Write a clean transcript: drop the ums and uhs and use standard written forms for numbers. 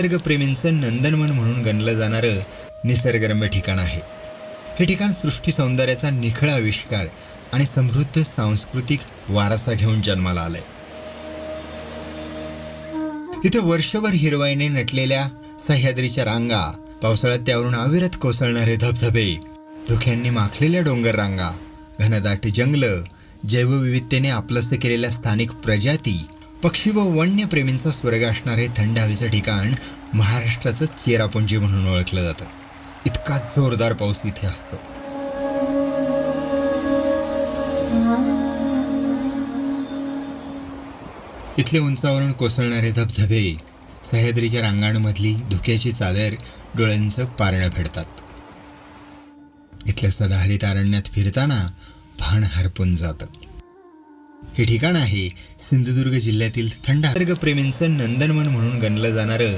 निसर्गप्रेमींचं नंदनवन म्हणून गणलं जाणारं निसर्गरम्य ठिकाण आहे. हे ठिकाण सृष्टी सौंदर्याचा निखळ आविष्कार आणि समृद्ध सांस्कृतिक वारसा घेऊन जन्माला आलंय. इथे वर्षभर हिरवाईने नटलेल्या सह्याद्रीच्या रांगा, पावसाळ्यात त्यावरून अविरत कोसळणारे धबधबे, धुक्यांनी माखलेल्या डोंगर रांगा, घनदाट जंगलं, जैवविविधतेने आपलंसं केलेल्या स्थानिक प्रजाती, पक्षी व वन्यप्रेमींचा स्वर्ग असणारे थंड हवेचं ठिकाण महाराष्ट्राचं चेरापुंजी म्हणून ओळखलं जातं. इतका जोरदार पाऊस इथे असतो. इथले उंचावरून कोसळणारे धबधबे, सह्याद्रीच्या रांगांमधली धुक्याची चादर डोळ्यांचं पारणं फेडतात. इथल्या सदाहरित अरण्यात फिरताना भान हरपून जातं. हे ठिकाण आहे सिंधुदुर्ग जिल्ह्यातील थंड निसर्गप्रेमींचं नंदनवन म्हणून गणलं जाणारं